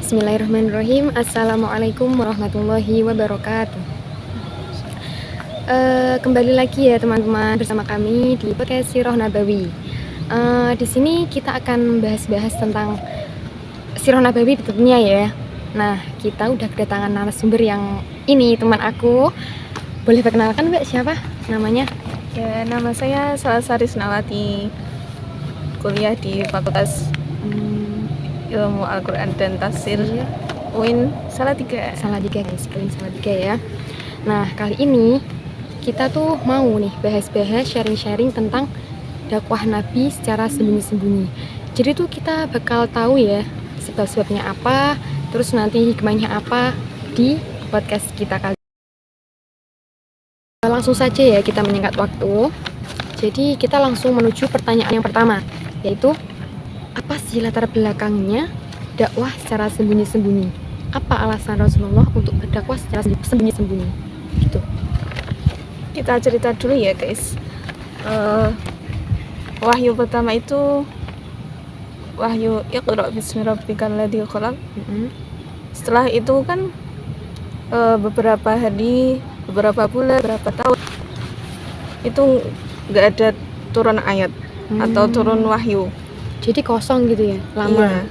Bismillahirrahmanirrahim. Assalamualaikum warahmatullahi wabarakatuh. Kembali lagi ya teman-teman bersama kami di podcast Sirah Nabawi. Di sini kita akan bahas-bahas tentang Sirah Nabawi tentunya ya. Nah, kita udah kedatangan narasumber yang ini teman aku. Boleh perkenalkan Mbak siapa namanya? Ya, nama saya Salasari Snawati, kuliah di Fakultas Ilmu Al-Quran dan Tafsir UIN Salatiga. Salatiga guys, UIN Salatiga ya. Nah, kali ini kita tuh mau nih bahas-bahas sharing-sharing tentang dakwah Nabi secara sembunyi-sembunyi. Jadi tuh kita bakal tahu ya sebab-sebabnya apa, terus nanti hikmahnya apa di podcast kita kali. Langsung saja ya kita menyingkat waktu. Jadi kita langsung menuju pertanyaan yang pertama, yaitu apa sih latar belakangnya dakwah secara sembunyi-sembunyi? Apa alasan Rasulullah untuk berdakwah secara sembunyi-sembunyi? Gitu. Kita cerita dulu ya guys. Wahyu pertama itu wahyu Iqra bismi rabbikal ladzi khalaq. Setelah itu kan beberapa hari, beberapa bulan, beberapa tahun itu nggak ada turun ayat atau turun wahyu. Jadi kosong gitu ya, lama. Iya.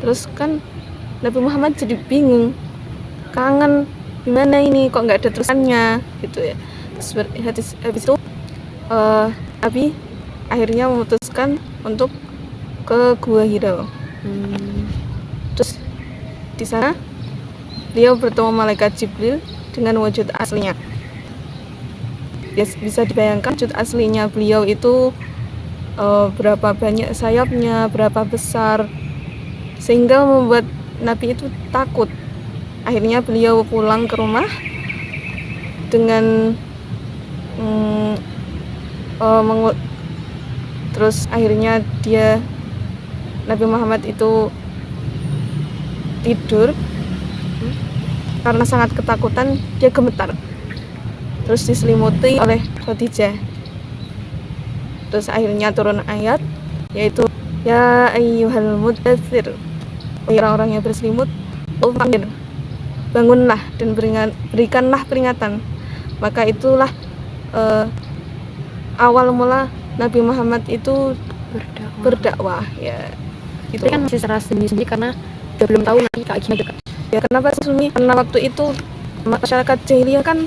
Terus kan Nabi Muhammad jadi bingung, kangen, gimana ini kok nggak ada terusannya gitu ya. Terus habis itu Nabi akhirnya memutuskan untuk ke Gua Hira. Terus di sana beliau bertemu malaikat Jibril dengan wujud aslinya. Ya, bisa dibayangkan wujud aslinya beliau itu berapa banyak sayapnya, berapa besar, sehingga membuat Nabi itu takut. Akhirnya beliau pulang ke rumah dengan terus akhirnya Nabi Muhammad itu tidur karena sangat ketakutan, dia gemetar, terus diselimuti oleh Khadijah. Terus akhirnya turun ayat, yaitu ya ayyuhal muddatsir, orang-orang yang berselimut, bangunlah dan berikanlah peringatan. Maka itulah awal mula Nabi Muhammad itu berdakwah ya. Itu kan masih secara sembunyi-sembunyi karena dia belum tahu nanti kayak gimana juga. Ya kenapa sembunyi? Karena waktu itu masyarakat jahiliyah kan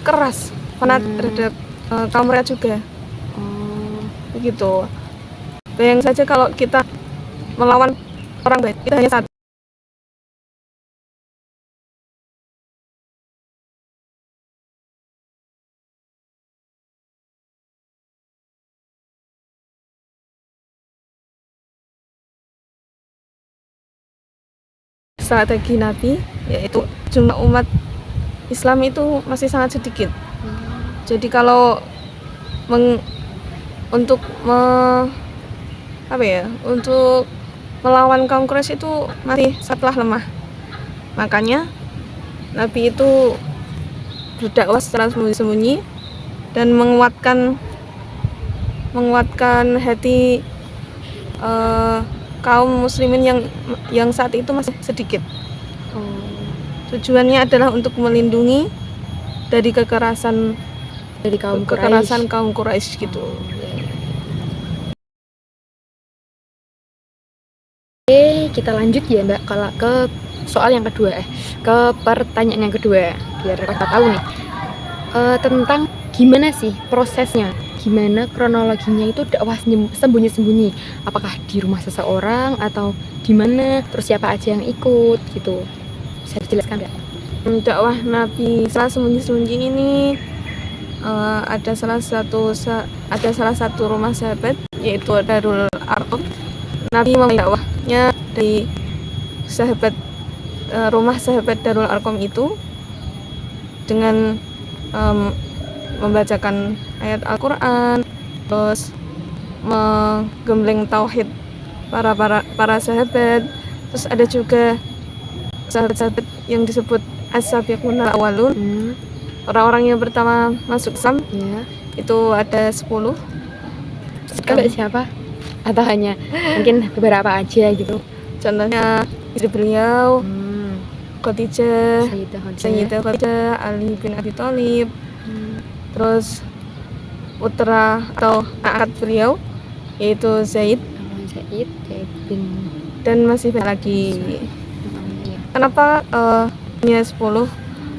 keras, fanatik terhadap kaum mereka juga. Begitu. Bayang saja kalau kita melawan orang baik, kita hanya satu. Strategi Nabi yaitu jumlah umat Islam itu masih sangat sedikit. Jadi kalau untuk melawan kaum Quraisy itu masih sangatlah lemah. Makanya Nabi itu berdakwah secara sembunyi-sembunyi dan menguatkan hati kaum muslimin yang saat itu masih sedikit. Tujuannya adalah untuk melindungi dari kekerasan kaum Quraisy gitu. Oke, kita lanjut ya Mbak kalau ke soal yang kedua ke pertanyaan yang kedua biar kita tahu nih tentang gimana sih prosesnya, gimana kronologinya itu dakwah sembunyi-sembunyi, apakah di rumah seseorang atau di mana, terus siapa aja yang ikut gitu, bisa dijelaskan nggak? Dakwah Nabi secara sembunyi-sembunyi ini ada salah satu rumah sahabat yaitu Darul Arqam. Nabi memulai dakwahnya dari rumah sahabat Darul Arqam itu dengan membacakan ayat Al-Quran, terus menggembleng tauhid para sahabat. Terus ada juga sahabat-sahabat yang disebut as-sabiqunal awwalun, orang-orang yang pertama masuk Islam. Itu ada 10 disebutkan Mbak siapa? Atau hanya mungkin beberapa aja gitu? Contohnya istri beliau, Khadijah, Sayyidah Khadijah, Ali bin Abi Thalib, terus putra atau anak beliau yaitu Zaid bin dan masih banyak lagi. Kenapa hanya 10?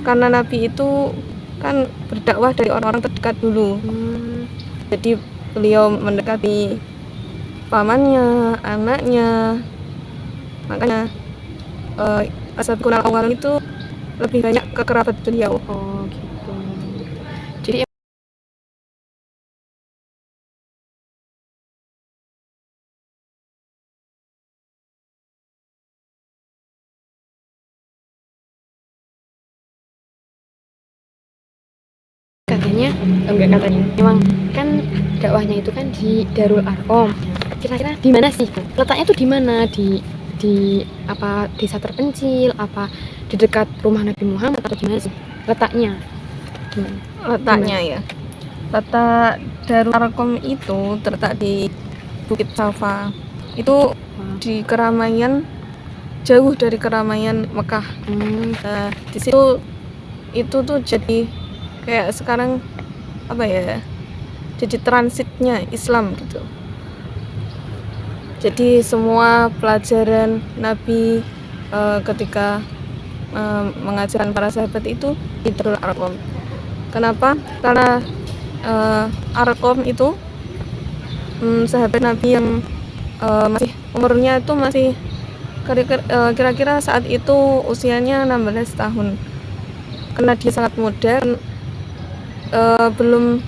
Karena Nabi itu kan berdakwah dari orang-orang terdekat dulu. Jadi beliau mendekati pamannya, anaknya. Makanya As-Sabiqun al-Awwalun itu lebih banyak ke kerabat beliau. Oh gitu. Jadi memang kan dakwahnya itu kan di Darul Arqam. Kira-kira di mana sih? Letaknya tuh di mana? Di apa desa terpencil, apa di dekat rumah Nabi Muhammad atau gimana sih? Letaknya gimana? Letaknya ya. Letak Darul Arqam itu terletak di Bukit Safa. Itu di keramaian, jauh dari keramaian Mekah. Nah, di situ itu tuh jadi kayak sekarang apa ya, jadi transitnya Islam gitu. Jadi semua pelajaran Nabi ketika mengajarkan para sahabat itu di Darul Arqam. Kenapa? Karena Arqam itu sahabat Nabi yang masih umurnya itu masih kira-kira saat itu usianya 16 tahun. Karena dia sangat muda, belum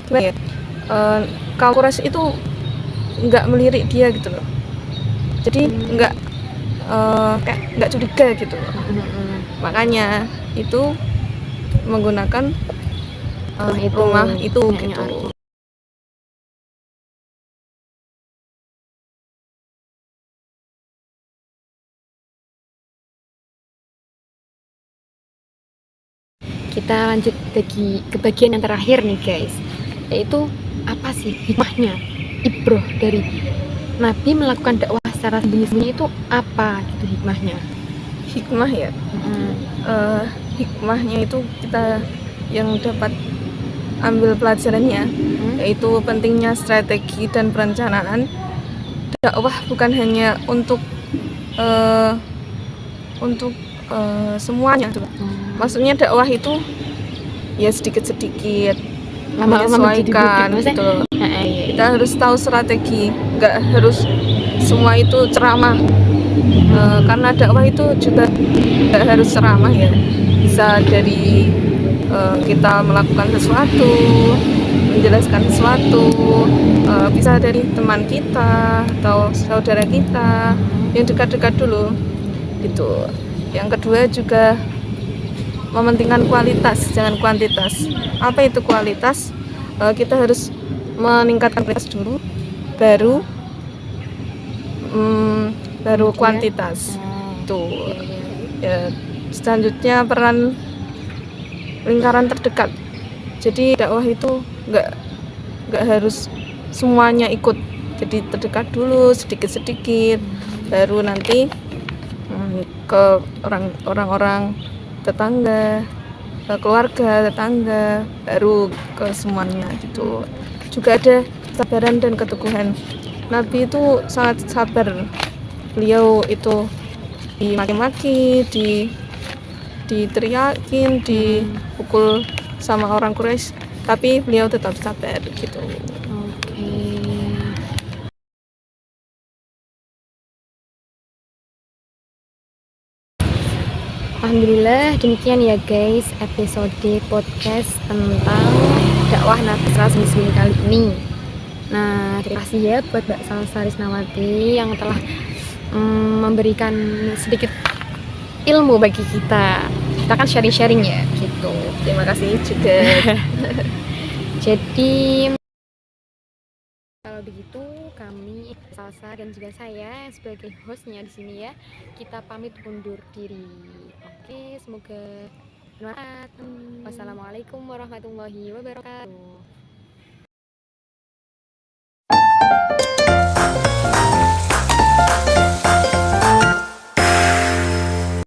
gimana ya, kaum Quraisy itu nggak melirik dia gitu loh. Jadi kayak nggak curiga gitu loh. Makanya itu menggunakan rumah itu gitu. Kita lanjut ke bagian yang terakhir nih guys, yaitu apa sih hikmahnya, ibroh dari Nabi melakukan dakwah secara sembunyi-sembunyi itu apa gitu hikmahnya? Hikmah ya. Hikmahnya itu kita yang dapat ambil pelajarannya yaitu pentingnya strategi dan perencanaan. Dakwah bukan hanya untuk semuanya. Maksudnya dakwah itu ya sedikit-sedikit menyesuaikan gitu. Kita harus tahu strategi, nggak harus semua itu ceramah. Karena dakwah itu juga nggak harus ceramah ya, bisa dari kita melakukan sesuatu, menjelaskan sesuatu, bisa dari teman kita atau saudara kita yang dekat-dekat dulu gitu. Yang kedua juga mementingkan kualitas, jangan kuantitas. Apa itu kualitas? Kita harus meningkatkan kualitas dulu, baru kuantitas. Tuh. Ya, selanjutnya peran lingkaran terdekat. Jadi dakwah itu nggak harus semuanya ikut. Jadi terdekat dulu sedikit-sedikit, baru nanti ke orang-orang tetangga, ke keluarga, tetangga, baru ke semuanya gitu. Juga ada kesabaran dan keteguhan. Nabi itu sangat sabar. Beliau itu dimaki-maki, diteriakin, dipukul sama orang Quraisy, tapi beliau tetap sabar gitu. Alhamdulillah demikian ya guys episode podcast tentang dakwah Nabi sembunyi kali ini. Nah, terima kasih ya buat Mbak Salsa Risnawati yang telah memberikan sedikit ilmu bagi kita. Kita kan sharing-sharing ya gitu. Terima kasih juga. Jadi kalau begitu kami Salsa dan juga saya sebagai hostnya di sini ya, kita pamit undur diri. Oke, semoga bermanfaat. Wassalamualaikum warahmatullahi wabarakatuh.